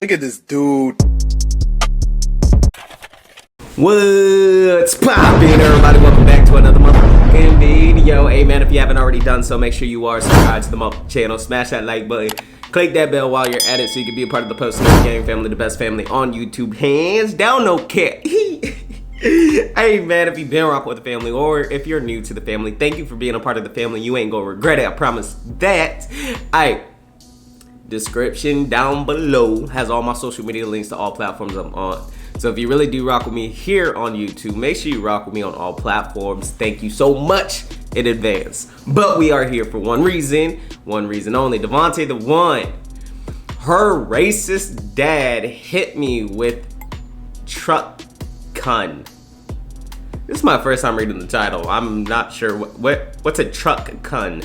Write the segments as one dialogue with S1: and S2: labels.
S1: Look at this dude.
S2: What's poppin', everybody? Welcome back to another motherfucking video. Hey man, if you haven't already done so, make sure you are subscribed to the channel. Smash that like button. Click that bell while you're at it so you can be a part of the Post Game family, the best family on YouTube. Hands down, no cap. Hey man, if you've been rocking with the family or if you're new to the family, thank you for being a part of the family. You ain't gonna regret it, I promise that. Alright, description down below has all my social media links to all platforms I'm on. So if you really do rock with me here on YouTube, make sure you rock with me on all platforms. Thank you so much in advance. But we are here for one reason only. DevonteTheOne. Her racist dad hit me with Truck-Kun. This is my first time reading the title. I'm not sure what's a Truck-Kun.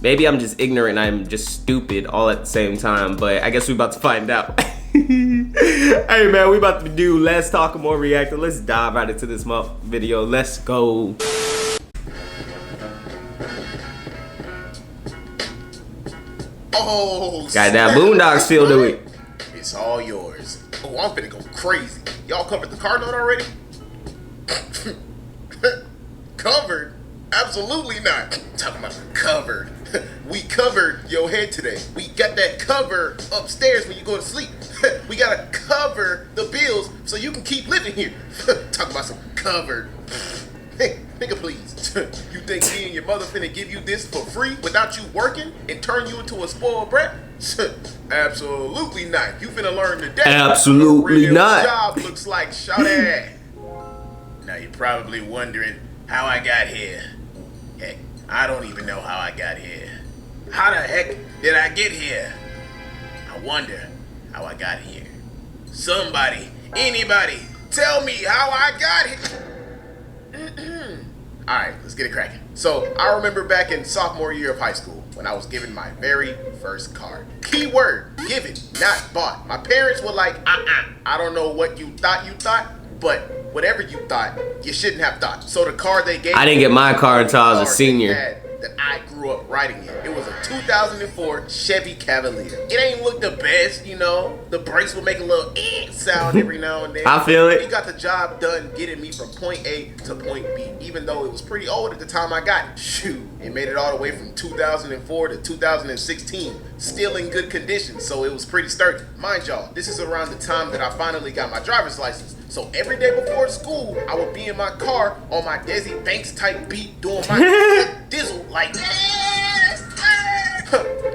S2: Maybe I'm just ignorant and I'm just stupid all at the same time, but I guess we're about to find out. Hey man, we about to do less talking, more reacting. Let's dive right into this video. Let's go.
S3: Oh,
S2: got that Boondocks feel to it.
S3: It's all yours. Oh, I'm finna go crazy. Y'all covered the car note already? Covered? Absolutely not. Talking about covered. We covered your head today. We got that cover upstairs when you go to sleep. We gotta cover the bills so you can keep living here. Talk about some covered. Hey, nigga, please. You think me and your mother finna give you this for free without you working and turn you into a spoiled brat? Absolutely not. You finna learn today.
S2: Absolutely
S3: real
S2: not.
S3: Job looks like shawty. Now you're probably wondering how I got here. Heck, I don't even know how I got here. How the heck did I get here? I wonder how I got here. Somebody, anybody, tell me how I got here. Alright, let's get it cracking. So, I remember back in sophomore year of high school when I was given my very first car. Keyword, given, not bought. My parents were like, I don't know what you thought, but whatever you thought, you shouldn't have thought. So the car they gave me,
S2: I didn't get my car until I was a senior.
S3: That I grew up riding in. It was a 2004 Chevy Cavalier. It ain't look the best, you know. The brakes will make a little sound every now and then.
S2: I feel it.
S3: It got the job done getting me from point A to point B, even though it was pretty old at the time I got it. Shoot, it made it all the way from 2004 to 2016, still in good condition, so it was pretty sturdy. Mind y'all, this is around the time that I finally got my driver's license. So every day before school, I would be in my car on my Desi Banks type beat doing my dizzle like,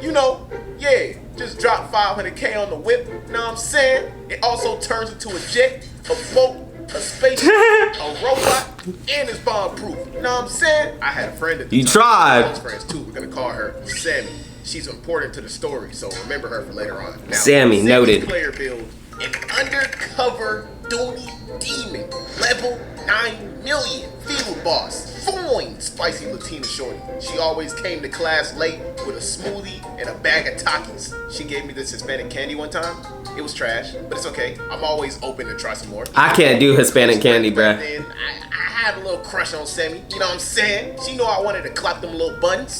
S3: you know, yeah, just drop 500K on the whip, you know what I'm saying? It also turns into a jet, a boat, a spaceship, a robot, and it's bomb-proof, you know what I'm saying? I had a friend at the time.
S2: Tried.
S3: Close friends too, we're gonna call her Sammy. She's important to the story, so remember her for later on. Now,
S2: Sammy, noted.
S3: Player build, an undercover Dooney Demon, level 9 million, field boss, fine, spicy Latina shorty. She always came to class late with a smoothie and a bag of Takis. She gave me this Hispanic candy one time. It was trash, but it's okay. I'm always open to try some more.
S2: I can't do Hispanic candy, bruh.
S3: Then I had a little crush on Sammy. You know what I'm saying? She knew I wanted to clap them little buns.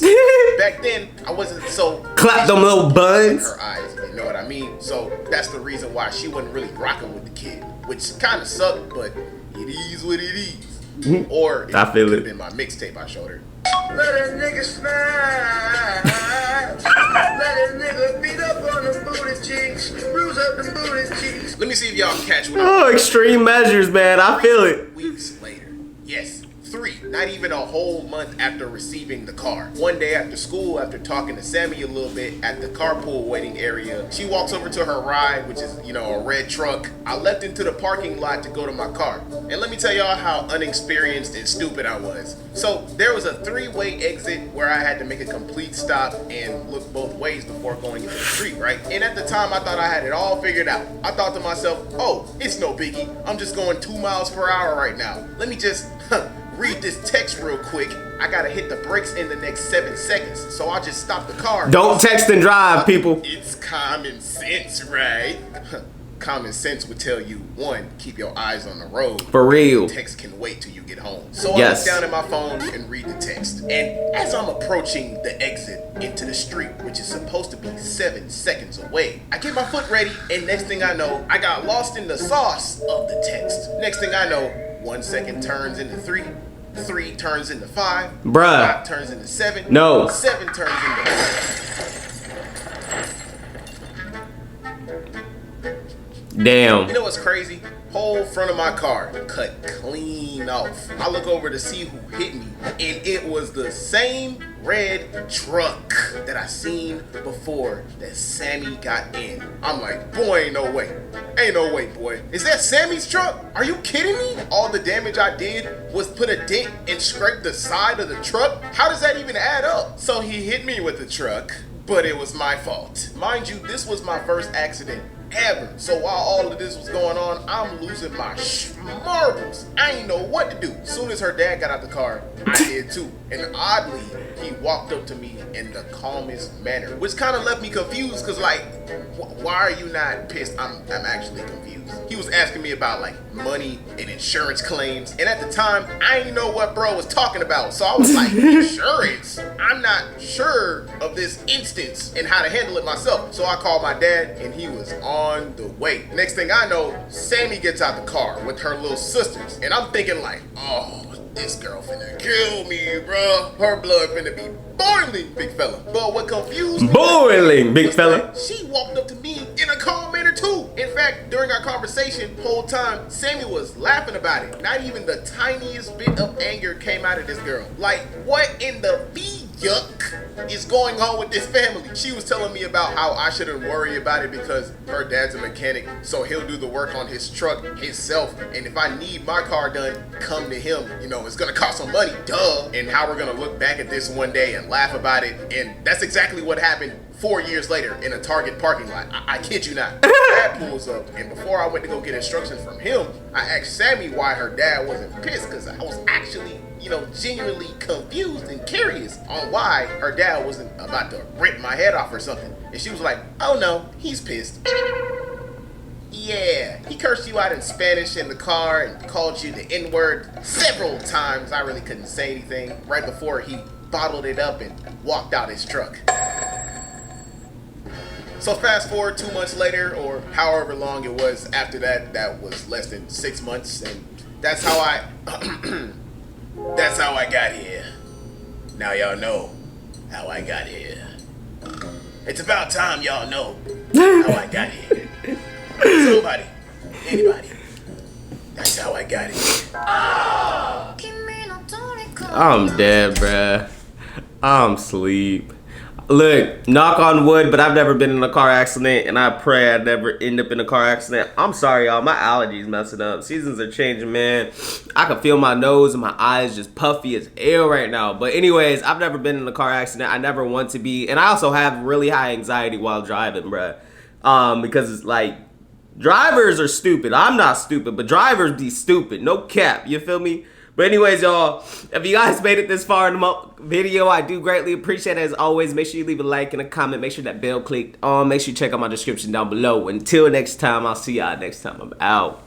S3: Back then, I wasn't so...
S2: Clap them little buns.
S3: Her eyes, you know what I mean? So that's the reason why she wasn't really rocking with the kid, which kind of sucked, but it is what it is. Or it
S2: I feel
S3: could
S2: it.
S3: have been my mixtape I showed her.
S4: Let a nigga smile. Let a nigga beat up on them booty cheeks. Bruise up them booty cheeks.
S3: Let me see if y'all catch what
S2: Oh, extreme measures, man. I feel it.
S3: Weeks later. Yes, 3. Not even a whole month after receiving the car. One day after school, after talking to Sammy a little bit at the carpool waiting area, she walks over to her ride, which is, you know, a red truck. I leapt into the parking lot to go to my car. And let me tell y'all how unexperienced and stupid I was. So there was a 3-way exit where I had to make a complete stop and look both ways before going into the street, right? And at the time, I thought I had it all figured out. I thought to myself, oh, it's no biggie. I'm just going 2 miles per hour right now. Let me just read this text real quick. I gotta hit the brakes in the next 7 seconds. So I'll just stop the car.
S2: Don't text and drive, people.
S3: It's common sense, right? common sense would tell you, one, keep your eyes on the road.
S2: For real.
S3: Text can wait till you get home. So
S2: Yes.
S3: I look down at my phone and read the text. And as I'm approaching the exit into the street, which is supposed to be 7 seconds away, I get my foot ready, and next thing I know, I got lost in the sauce of the text. Next thing I know, 1 second turns into 3. 3 turns into 5.
S2: Bruh.
S3: 5 turns into 7.
S2: No.
S3: 7 turns into 8.
S2: Damn.
S3: You know what's crazy? Whole front of my car cut clean off. I look over to see who hit me, and it was the same red truck that I seen before that Sammy got in. I'm like, boy, ain't no way. Ain't no way, boy. Is that Sammy's truck? Are you kidding me? All the damage I did was put a dent and scrape the side of the truck? How does that even add up? So he hit me with the truck, but it was my fault. Mind you, this was my first accident ever. So while all of this was going on, I'm losing my marbles. I ain't know what to do. As soon as her dad got out the car, I did too. And oddly, he walked up to me in the calmest manner, which kind of left me confused, because like, why are you not pissed? I'm actually confused. He was asking me about like money and insurance claims, and at the time, I didn't know what bro was talking about. So I was like, insurance? I'm not sure of this instance and how to handle it myself. So I called my dad, and he was on the way. Next thing I know, Sammy gets out the car with her little sisters, and I'm thinking like, oh, this girl finna kill me, bro. Her blood finna be boiling, big fella. But what confused me
S2: Boiling, big
S3: was
S2: fella.
S3: that she walked up to me in a calm manner too. In fact, during our conversation, the whole time, Sammy was laughing about it. Not even the tiniest bit of anger came out of this girl. Like, what in the yuck is going on with this family? She was telling me about how I shouldn't worry about it because her dad's a mechanic, so he'll do the work on his truck himself. And if I need my car done, come to him. You know, it's gonna cost some money, duh. And how we're gonna look back at this one day and laugh about it. And that's exactly what happened 4 years later in a Target parking lot. I kid you not. Dad pulls up, and before I went to go get instructions from him, I asked Sammy why her dad wasn't pissed, because I was actually, genuinely confused and curious on why her dad wasn't about to rip my head off or something. And she was like, oh no, he's pissed. Yeah, he cursed you out in Spanish in the car and called you the N-word several times. I really couldn't say anything right before he bottled it up and walked out his truck. So fast forward 2 months later, or however long it was after that, that was less than 6 months, and that's how I that's how I got here. Now y'all know how I got here. It's about time y'all know how I got here. Somebody, anybody. That's how I got here.
S2: I'm dead, bruh. I'm asleep. Look, knock on wood, but I've never been in a car accident, and I pray I never end up in a car accident. I'm sorry, y'all. My allergies messing up. Seasons are changing, man. I can feel my nose and my eyes just puffy as hell right now. But anyways, I've never been in a car accident. I never want to be. And I also have really high anxiety while driving, bruh. Because it's like, drivers are stupid. I'm not stupid, but drivers be stupid. No cap. You feel me? But anyways, y'all, if you guys made it this far in the video, I do greatly appreciate it. As always, make sure you leave a like and a comment. Make sure that bell clicked on. Make sure you check out my description down below. Until next time, I'll see y'all next time. I'm out.